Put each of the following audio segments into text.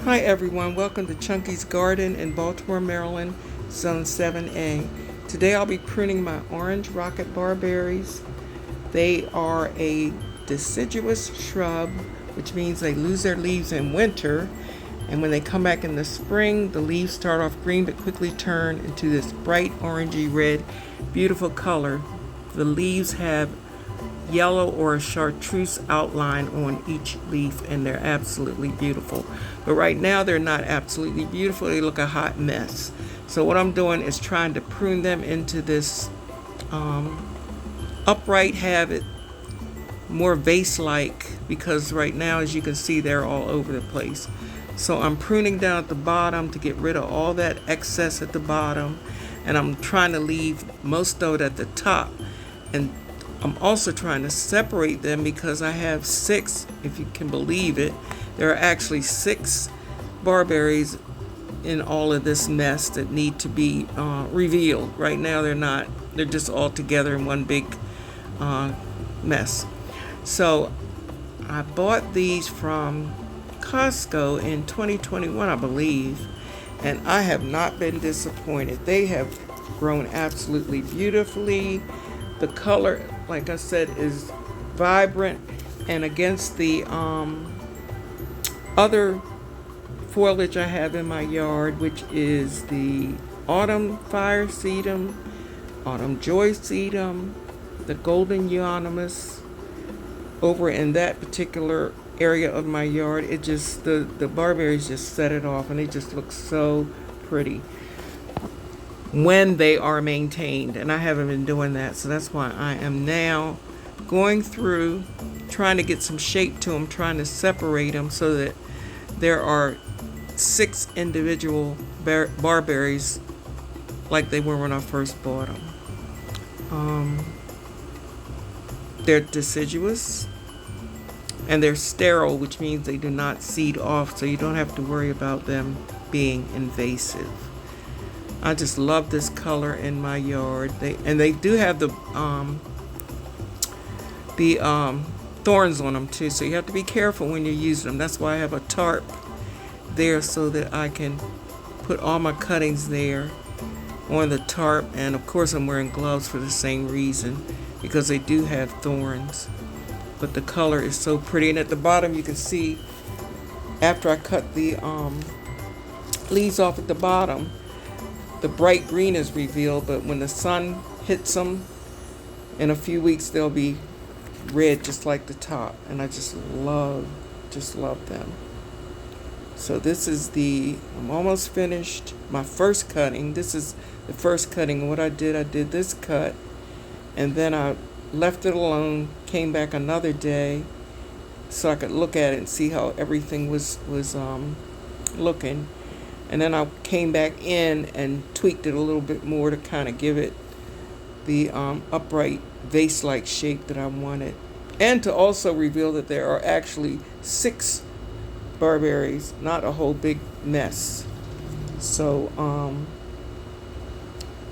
Hi everyone, welcome to Chunkyz Garden in Baltimore, Maryland, Zone 7A. Today I'll be pruning my orange rocket barberries. They are a deciduous shrub, which means they lose their leaves in winter, and when they come back in the spring, the leaves start off green but quickly turn into this bright orangey red, beautiful color. The leaves have yellow or a chartreuse outline on each leaf, and they're absolutely beautiful. But right now they're not absolutely beautiful. They look a hot mess. So what I'm doing is trying to prune them into this upright, have it more vase-like, because right now, as you can see, they're all over the place. So I'm pruning down at the bottom to get rid of all that excess at the bottom, and I'm trying to leave most of it at the top. And I'm also trying to separate them because I have 6, if you can believe it, there are actually 6 barberries in all of this mess that need to be revealed. Right now they're not, they're just all together in one big mess. So I bought these from Costco in 2021, I believe, and I have not been disappointed. They have grown absolutely beautifully. The color, like I said, is vibrant, and against the other foliage I have in my yard, which is the autumn fire sedum, autumn joy sedum, the golden euonymous, over in that particular area of my yard, it just, the barberries just set it off, and they just look so pretty when they are maintained, and I haven't been doing that. So that's why I am now going through trying to get some shape to them, trying to separate them so that there are 6 individual barberries like they were when I first bought them. They're deciduous and they're sterile, which means they do not seed off, so you don't have to worry about them being invasive. I just love this color in my yard. They do have the thorns on them too, so you have to be careful when you're using them. That's why I have a tarp there so that I can put all my cuttings there on the tarp. And of course I'm wearing gloves for the same reason, because they do have thorns. But the color is so pretty, and at the bottom you can see after I cut the leaves off at the bottom, the bright green is revealed, but when the sun hits them in a few weeks, they'll be red just like the top. And I just love them. So this is I'm almost finished my first cutting. This is the first cutting. What I did this cut, and then I left it alone, came back another day so I could look at it and see how everything was looking. And then I came back in and tweaked it a little bit more to kind of give it the upright vase-like shape that I wanted. And to also reveal that there are actually 6 barberries, not a whole big mess. So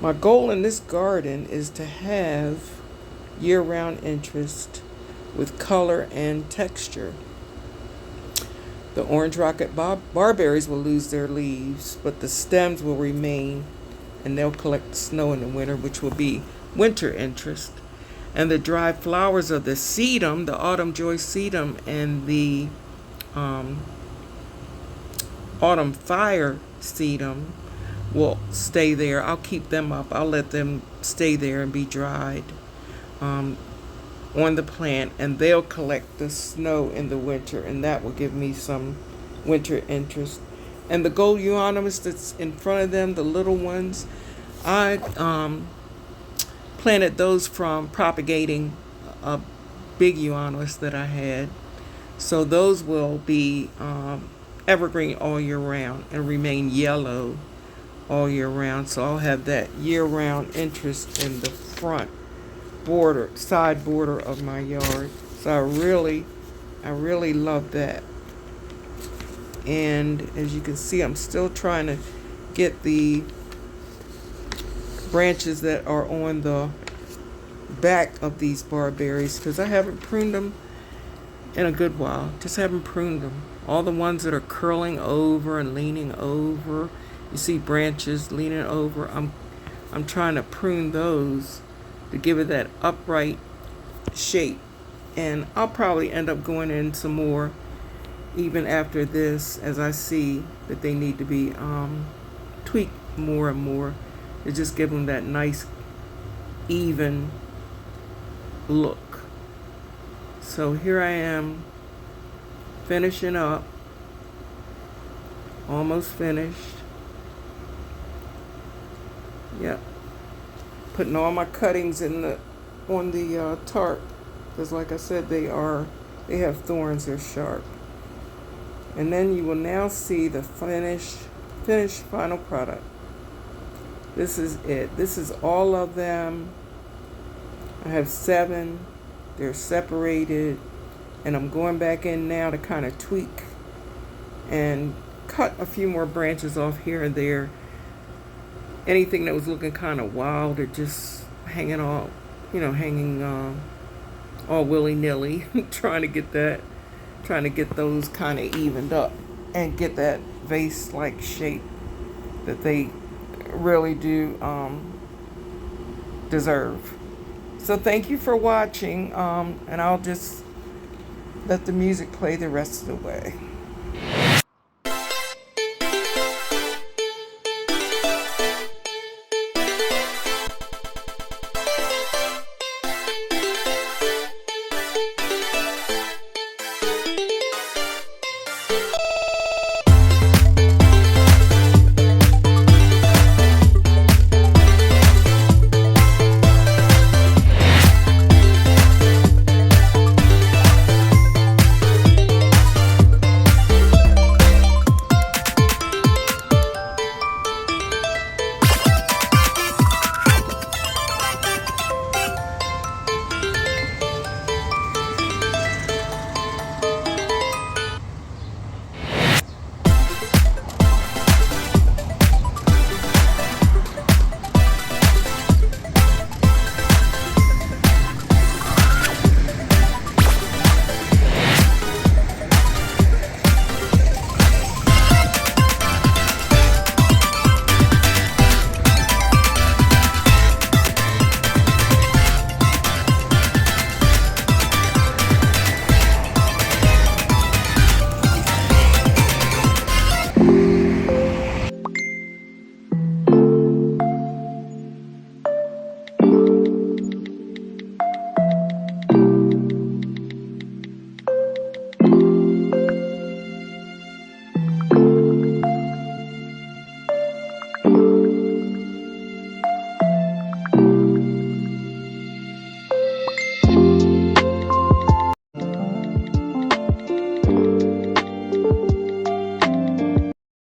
my goal in this garden is to have year-round interest with color and texture. The orange rocket barberries will lose their leaves, but the stems will remain, and they'll collect snow in the winter, which will be winter interest. And the dry flowers of the sedum, the autumn joy sedum, and the autumn fire sedum will stay there. I'll keep them up. I'll let them stay there and be dried on the plant, and they'll collect the snow in the winter, and that will give me some winter interest. And the gold euonymous that's in front of them, the little ones, I planted those from propagating a big euonymous that I had. So those will be evergreen all year round and remain yellow all year round. So I'll have that year-round interest in the front side border of my yard. So I really love that. And as you can see, I'm still trying to get the branches that are on the back of these barberries, because I haven't pruned them in a good while. Just haven't pruned them. All the ones that are curling over and leaning over, you see branches leaning over, I'm trying to prune those to give it that upright shape. And I'll probably end up going in some more even after this, as I see that they need to be tweaked more and more to just give them that nice even look. So here I am finishing up, almost finished. Yep, putting all my cuttings in on the tarp, because like I said, they have thorns, they're sharp. And then you will now see the finished final product. This is it. This is all of them. I have 7. They're separated, and I'm going back in now to kind of tweak and cut a few more branches off here and there. Anything that was looking kind of wild or just hanging all, hanging all willy-nilly, trying to get those kind of evened up and get that vase-like shape that they really do deserve. So thank you for watching, and I'll just let the music play the rest of the way.